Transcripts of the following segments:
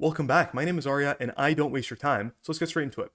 Welcome back. My name is Arya and I don't waste your time, so let's get straight into it.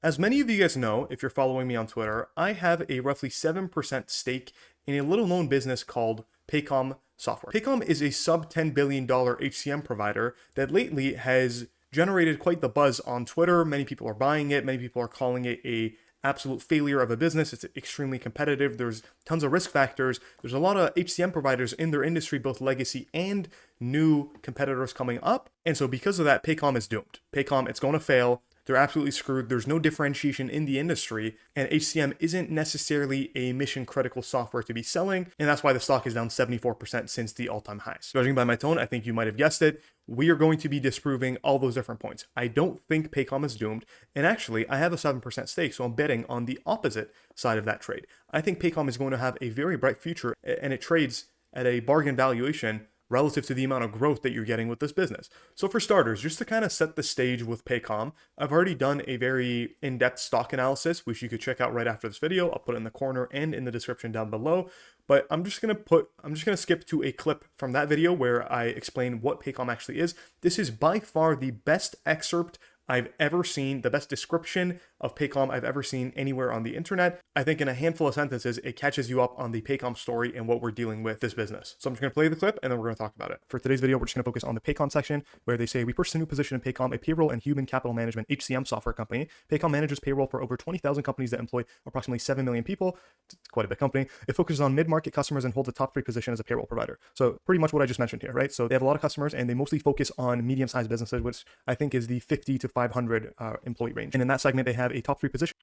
As many of you guys know, if you're following me on Twitter, I have a roughly 7% stake in a little known business called Paycom Software. Paycom is a sub $10 billion HCM provider that lately has generated quite the buzz on Twitter. Many people are buying it. Many people are calling it a absolute failure of a business. It's extremely competitive. There's tons of risk factors. There's a lot of HCM providers in their industry, both legacy and new competitors coming up. And so because of that, Paycom is doomed. Paycom, it's going to fail. They're absolutely screwed. There's no differentiation in the industry, and HCM isn't necessarily a mission critical software to be selling, and that's why the stock is down 74% since the all-time highs. Judging by my tone, I think you might have guessed it. We are going to be disproving all those different points. I don't think Paycom is doomed, and actually, I have a 7% stake, so I'm betting on the opposite side of that trade. I think Paycom is going to have a very bright future, and it trades at a bargain valuation relative to the amount of growth that you're getting with this business. So for starters, just to kind of set the stage with Paycom, I've already done a very in-depth stock analysis, which you could check out right after this video. I'll put it in the corner and in the description down below. But I'm just gonna skip to a clip from that video where I explain what Paycom actually is. This is by far the best excerpt I've ever seen, the best description of Paycom I've ever seen anywhere on the internet. I think in a handful of sentences, it catches you up on the Paycom story and what we're dealing with this business. So I'm just gonna play the clip and then we're gonna talk about it. For today's video, we're just gonna focus on the Paycom section where they say, we purchased a new position in Paycom, a payroll and human capital management HCM software company. Paycom manages payroll for over 20,000 companies that employ approximately 7 million people. It's quite a big company. It focuses on mid-market customers and holds a top 3 position as a payroll provider. So pretty much what I just mentioned here, right? So they have a lot of customers and they mostly focus on medium-sized businesses, which I think is the 50 to 500 employee range. And in that segment, they have a top 3 position.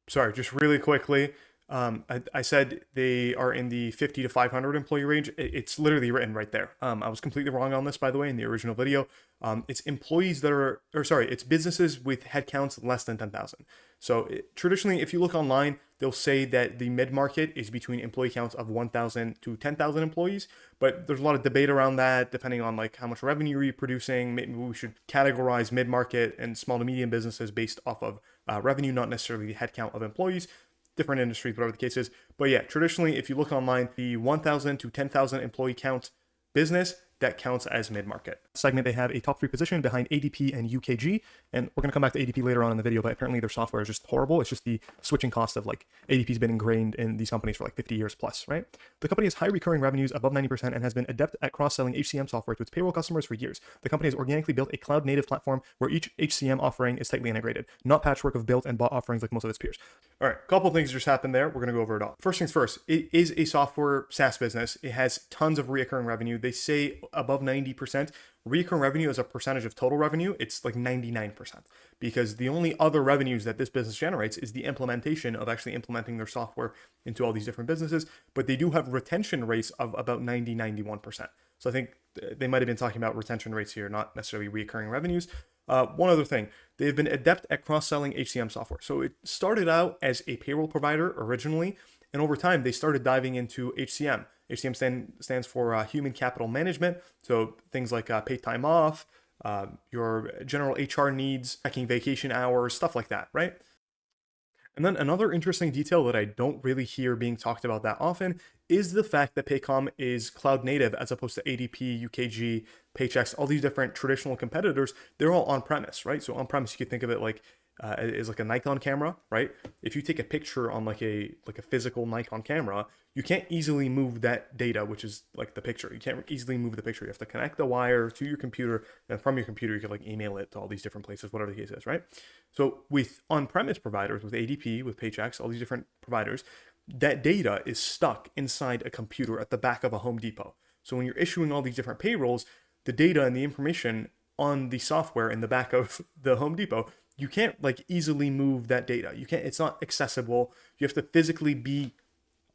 Sorry, just really quickly. I said they are in the 50 to 500 employee range. It's literally written right there. I was completely wrong on this, by the way, in the original video. It's employees that are, it's businesses with headcounts less than 10,000. So traditionally, if you look online, they'll say that the mid-market is between employee counts of 1,000 to 10,000 employees. But there's a lot of debate around that, depending on like how much revenue you're producing. Maybe we should categorize mid-market and small to medium businesses based off of revenue, not necessarily the headcount of employees. Different industries, whatever the case is. But yeah, traditionally, if you look online, the 1,000 to 10,000 employee count business, that counts as mid-market. Segment, they have a top 3 position behind ADP and UKG. And we're going to come back to ADP later on in the video, but apparently their software is just horrible. It's just the switching cost of like ADP's been ingrained in these companies for like 50 years plus, right? The company has high recurring revenues above 90% and has been adept at cross-selling HCM software to its payroll customers for years. The company has organically built a cloud-native platform where each HCM offering is tightly integrated, not patchwork of built and bought offerings like most of its peers. All right, a couple things just happened there. We're going to go over it all. First things first, it is a software SaaS business. It has tons of recurring revenue. They say above 90%. Recurring revenue as a percentage of total revenue, it's like 99%, because the only other revenues that this business generates is the implementation of actually implementing their software into all these different businesses. But they do have retention rates of about 91%. So I think they might have been talking about retention rates here, not necessarily recurring revenues. One other thing, they've been adept at cross-selling HCM software. So it started out as a payroll provider originally, and over time they started diving into HCM. HCM stands for human capital management. So things like paid time off, your general HR needs, checking vacation hours, stuff like that, right? And then another interesting detail that I don't really hear being talked about that often is the fact that Paycom is cloud native as opposed to ADP, UKG, Paychex, all these different traditional competitors. They're all on-premise, right? So on-premise, you could think of it like is like a Nikon camera, right? If you take a picture on like a physical Nikon camera, you can't easily move that data, which is like the picture. You can't easily move the picture. You have to connect the wire to your computer, and from your computer, you can like email it to all these different places, whatever the case is, right? So with on-premise providers, with ADP, with Paychex, all these different providers, that data is stuck inside a computer at the back of a Home Depot. So when you're issuing all these different payrolls, the data and the information on the software in the back of the Home Depot, you can't like easily move that data. You can't, it's not accessible. You have to physically be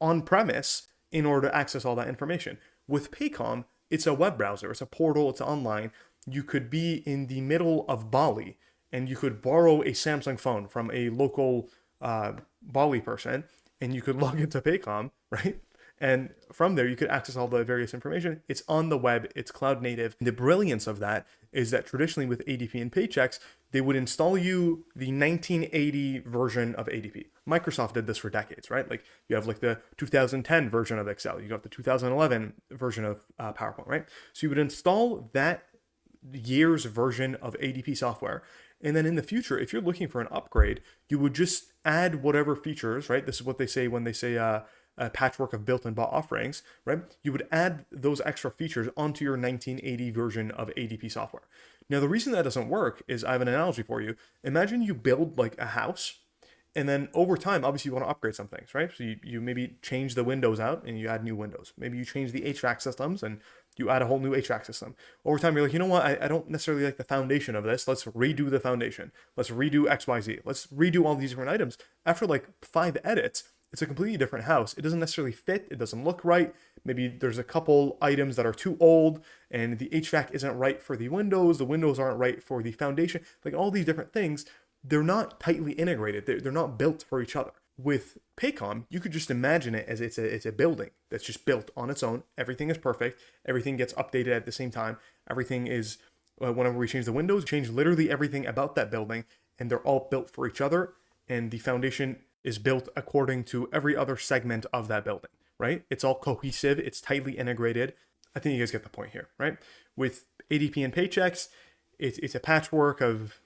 on premise in order to access all that information. With Paycom, it's a web browser, it's a portal, it's online. You could be in the middle of Bali and you could borrow a Samsung phone from a local Bali person and you could log into Paycom, right? And from there, you could access all the various information. It's on the web, it's cloud native. The brilliance of that is that traditionally with ADP and Paychex, they would install you the 1980 version of ADP. Microsoft did this for decades, right? Like you have like the 2010 version of Excel, you got the 2011 version of PowerPoint, right? So you would install that year's version of ADP software. And then in the future, if you're looking for an upgrade, you would just add whatever features, right? This is what they say when they say a patchwork of built and bought offerings, right? You would add those extra features onto your 1980 version of ADP software. Now, the reason that doesn't work is I have an analogy for you. Imagine you build like a house, and then over time, obviously you want to upgrade some things, right? So you maybe change the windows out and you add new windows. Maybe you change the HVAC systems and you add a whole new HVAC system. Over time, you're like, you know what? I don't necessarily like the foundation of this. Let's redo the foundation. Let's redo XYZ. Let's redo all these different items. After like 5 edits, it's a completely different house. It doesn't necessarily fit. It doesn't look right. Maybe there's a couple items that are too old and the HVAC isn't right for the windows. The windows aren't right for the foundation. Like all these different things, they're not tightly integrated. They're not built for each other. With Paycom, you could just imagine it as it's a building that's just built on its own. Everything is perfect. Everything gets updated at the same time. Everything is, whenever we change the windows, change literally everything about that building, and they're all built for each other. And the foundation is built according to every other segment of that building, right? It's all cohesive. It's tightly integrated. I think you guys get the point here, right? With ADP and Paychecks, it's a patchwork of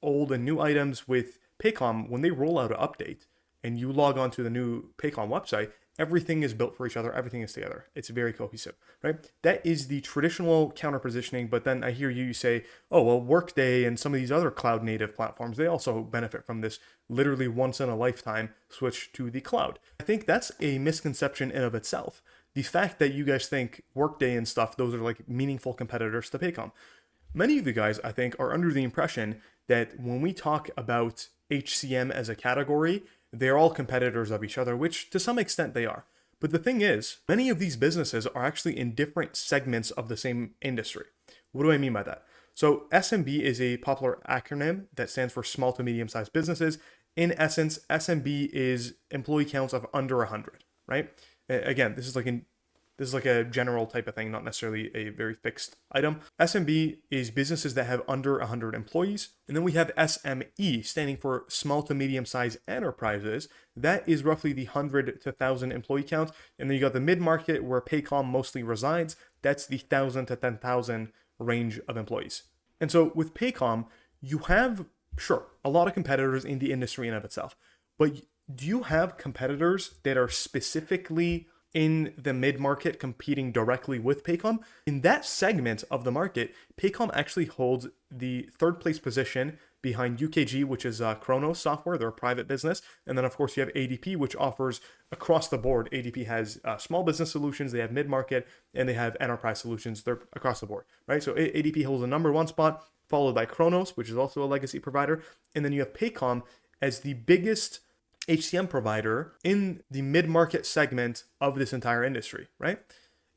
old and new items. With Paycom, when they roll out an update and you log on to the new Paycom website, everything is built for each other. Everything is together. It's very cohesive, right? That is the traditional counter positioning. But then I hear you say, oh, well, Workday and some of these other cloud native platforms, they also benefit from this literally once in a lifetime switch to the cloud. I think that's a misconception in of itself. The fact that you guys think Workday and stuff, those are like meaningful competitors to Paycom. Many of you guys, I think, are under the impression that when we talk about HCM as a category, they're all competitors of each other, which to some extent they are. But the thing is, many of these businesses are actually in different segments of the same industry. What do I mean by that? So SMB is a popular acronym that stands for small to medium-sized businesses. In essence, SMB is employee counts of under 100, right? Again, this is like a general type of thing, not necessarily a very fixed item. SMB is businesses that have under 100 employees. And then we have SME, standing for small to medium-sized enterprises. That is roughly the 100 to 1,000 employee count. And then you got the mid-market, where Paycom mostly resides. That's the 1,000 to 10,000 range of employees. And so with Paycom, you have, sure, a lot of competitors in the industry in of itself. But do you have competitors that are specifically in the mid-market competing directly with Paycom? In that segment of the market, Paycom actually holds the 3rd place position behind UKG, which is Kronos Software. They're a private business. And then, of course, you have ADP, which offers across the board. ADP has small business solutions, they have mid-market, and they have enterprise solutions. They're across the board, right? So ADP holds the number 1 spot, followed by Kronos, which is also a legacy provider. And then you have Paycom as the biggest HCM provider in the mid-market segment of this entire industry, right?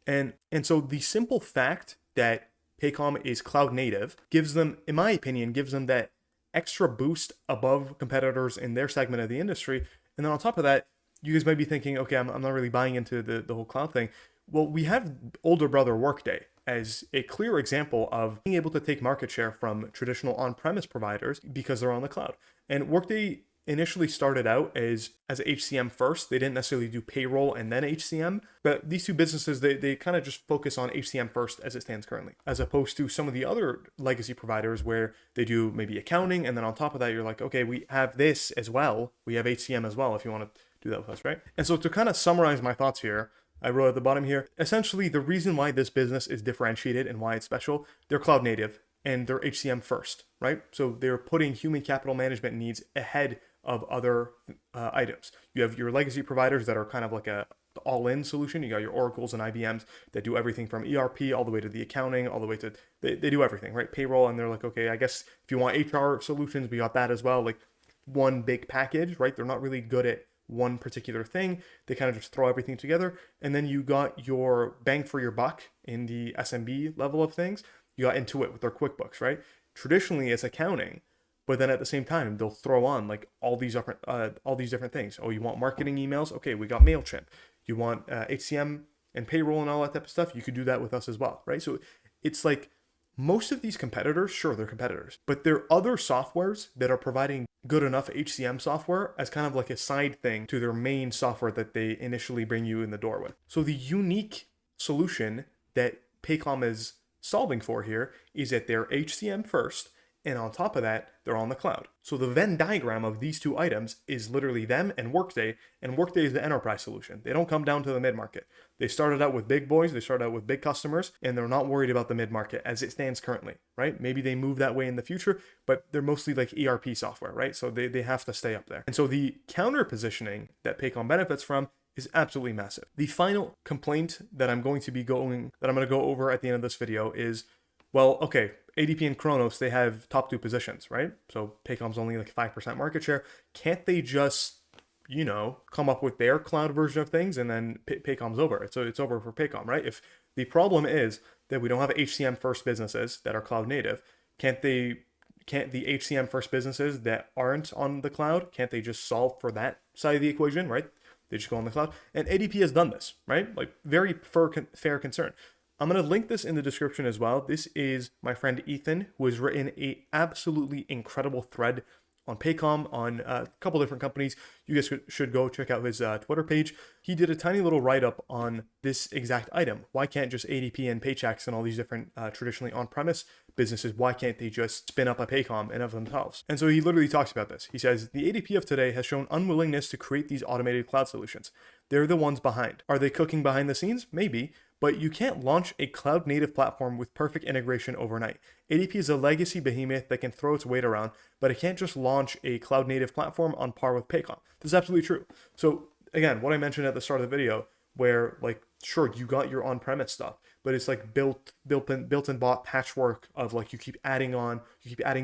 And so the simple fact that Paycom is cloud native gives them, in my opinion, that extra boost above competitors in their segment of the industry. And then on top of that, you guys might be thinking, okay, I'm not really buying into the whole cloud thing. Well, we have older brother Workday as a clear example of being able to take market share from traditional on-premise providers because they're on the cloud. And Workday initially started out as HCM first. They didn't necessarily do payroll and then HCM, but these two businesses, they kind of just focus on HCM first as it stands currently, as opposed to some of the other legacy providers where they do maybe accounting, and then on top of that, you're like, okay, we have this as well. We have HCM as well if you want to do that with us, right? And so to kind of summarize my thoughts here, I wrote at the bottom here, essentially the reason why this business is differentiated and why it's special, they're cloud native and they're HCM first, right? So they're putting human capital management needs ahead of other items. You have your legacy providers that are kind of like a all-in solution. You got your Oracles and IBMs that do everything from ERP all the way to the accounting, all the way to, they do everything, right? Payroll, and they're like, okay, I guess if you want HR solutions, we got that as well. Like one big package, right? They're not really good at one particular thing. They kind of just throw everything together. And then you got your bang for your buck in the SMB level of things. You got Intuit with their QuickBooks, right? Traditionally, it's accounting. But then at the same time, they'll throw on like all these different things. Oh, you want marketing emails? Okay, we got MailChimp. You want HCM and payroll and all that type of stuff? You could do that with us as well, right? So it's like most of these competitors, sure, they're competitors, but there are other softwares that are providing good enough HCM software as kind of like a side thing to their main software that they initially bring you in the door with. So the unique solution that Paycom is solving for here is that they're HCM first, and on top of that, they're on the cloud. So the Venn diagram of these two items is literally them and Workday is the enterprise solution. They don't come down to the mid-market. They started out with big boys, they started out with big customers, and they're not worried about the mid-market as it stands currently, right? Maybe they move that way in the future, but they're mostly like ERP software, right? So they have to stay up there. And so the counter positioning that Paycom benefits from is absolutely massive. The final complaint that I'm going to go over at the end of this video is, well, okay, ADP and Kronos, they have top 2 positions, right? So Paycom's only like 5% market share. Can't they just, come up with their cloud version of things and then Paycom's over? So it's over for Paycom, right? If the problem is that we don't have HCM first businesses that are cloud native, can't the HCM first businesses that aren't on the cloud, can't they just solve for that side of the equation, right? They just go on the cloud. And ADP has done this, right? Like very fair concern. I'm going to link this in the description as well. This is my friend Ethan, who has written a absolutely incredible thread on Paycom, on a couple different companies. You guys should go check out his Twitter page. He did a tiny little write-up on this exact item. Why can't just ADP and Paychex and all these different traditionally on-premise businesses, why can't they just spin up a Paycom and of themselves? And so he literally talks about this. He says, the ADP of today has shown unwillingness to create these automated cloud solutions. They're the ones behind. Are they cooking behind the scenes? Maybe. But you can't launch a cloud-native platform with perfect integration overnight. ADP is a legacy behemoth that can throw its weight around, but it can't just launch a cloud-native platform on par with Paycom. This is absolutely true. So again, what I mentioned at the start of the video, where like, sure, you got your on-premise stuff, but it's like built-in bought patchwork of like, you keep adding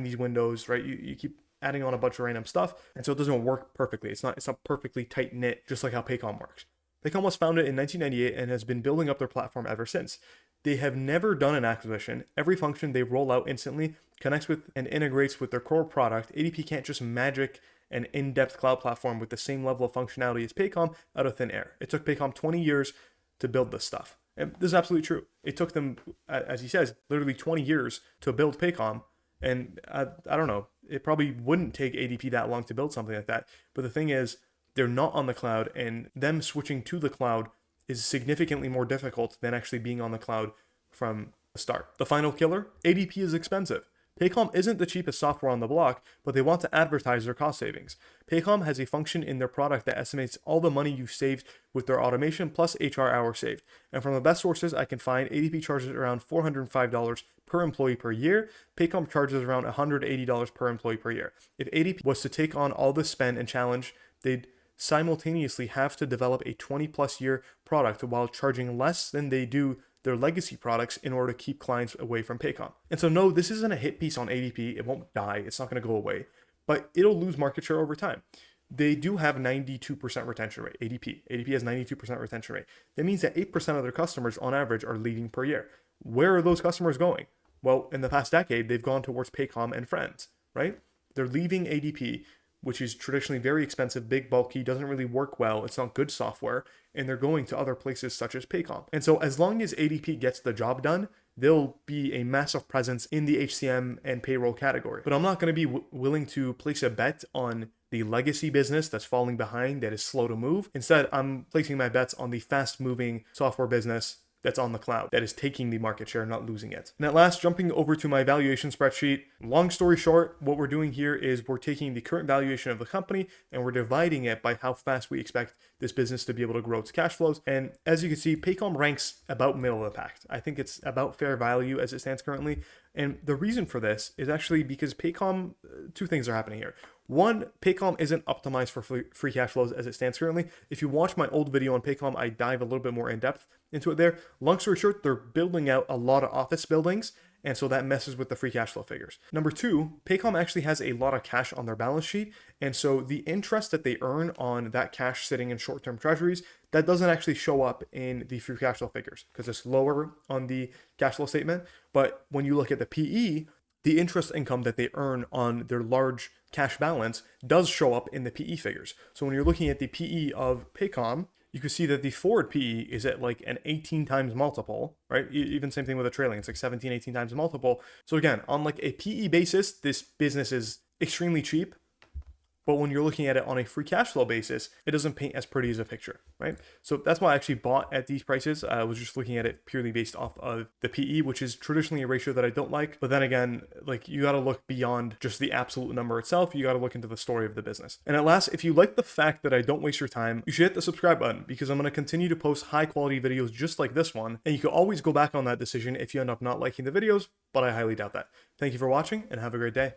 these windows, right? You keep adding on a bunch of random stuff, and so it doesn't work perfectly. It's not perfectly tight-knit, just like how Paycom works. Paycom was founded in 1998 and has been building up their platform ever since. They have never done an acquisition. Every function they roll out instantly connects with and integrates with their core product. ADP can't just magic an in-depth cloud platform with the same level of functionality as Paycom out of thin air. It took Paycom 20 years to build this stuff. And this is absolutely true. It took them, as he says, literally 20 years to build Paycom. And I don't know, it probably wouldn't take ADP that long to build something like that. But the thing is, they're not on the cloud, and them switching to the cloud is significantly more difficult than actually being on the cloud from the start. The final killer, ADP is expensive. Paycom isn't the cheapest software on the block, but they want to advertise their cost savings. Paycom has a function in their product that estimates all the money you saved with their automation plus HR hours saved. And from the best sources I can find, ADP charges around $405 per employee per year. Paycom charges around $180 per employee per year. If ADP was to take on all this spend and challenge, they'd simultaneously have to develop a 20+ year product while charging less than they do their legacy products in order to keep clients away from Paycom. And so no, this isn't a hit piece on ADP. It won't die. It's not going to go away, but it'll lose market share over time. They do have 92% retention rate. ADP has 92% retention rate. That means that 8% of their customers on average are leaving per year. Where are those customers going? Well, in the past decade, they've gone towards Paycom and friends, right? They're leaving ADP, which is traditionally very expensive, big, bulky, doesn't really work well. It's not good software, and they're going to other places such as Paycom. And so as long as ADP gets the job done, they'll be a massive presence in the HCM and payroll category. But I'm not going to be willing to place a bet on the legacy business that's falling behind, that is slow to move. Instead, I'm placing my bets on the fast-moving software business that's on the cloud, that is taking the market share, not losing it. And at last, jumping over to my valuation spreadsheet. Long story short, what we're doing here is we're taking the current valuation of the company and we're dividing it by how fast we expect this business to be able to grow its cash flows. And as you can see, Paycom ranks about middle of the pack. I think it's about fair value as it stands currently. And the reason for this is actually because Paycom, two things are happening here. One, Paycom isn't optimized for free cash flows as it stands currently. If you watch my old video on Paycom, I dive a little bit more in depth into it there. Long story short, they're building out a lot of office buildings, and so that messes with the free cash flow figures. Number two, Paycom actually has a lot of cash on their balance sheet, and so the interest that they earn on that cash sitting in short-term treasuries, that doesn't actually show up in the free cash flow figures because it's lower on the cash flow statement. But when you look at the PE, the interest income that they earn on their large cash balance does show up in the PE figures. So when you're looking at the PE of Paycom, you can see that the forward PE is at like an 18 times multiple, right? Even same thing with a trailing, it's like 17, 18 times multiple. So again, on like a PE basis, this business is extremely cheap. but when you're looking at it on a free cash flow basis, it doesn't paint as pretty as a picture, right? So that's why I actually bought at these prices. I was just looking at it purely based off of the PE, which is traditionally a ratio that I don't like. But then again, like, you got to look beyond just the absolute number itself. You got to look into the story of the business. And at last, if you like the fact that I don't waste your time, you should hit the subscribe button, because I'm going to continue to post high quality videos just like this one. And you can always go back on that decision if you end up not liking the videos, but I highly doubt that. Thank you for watching and have a great day.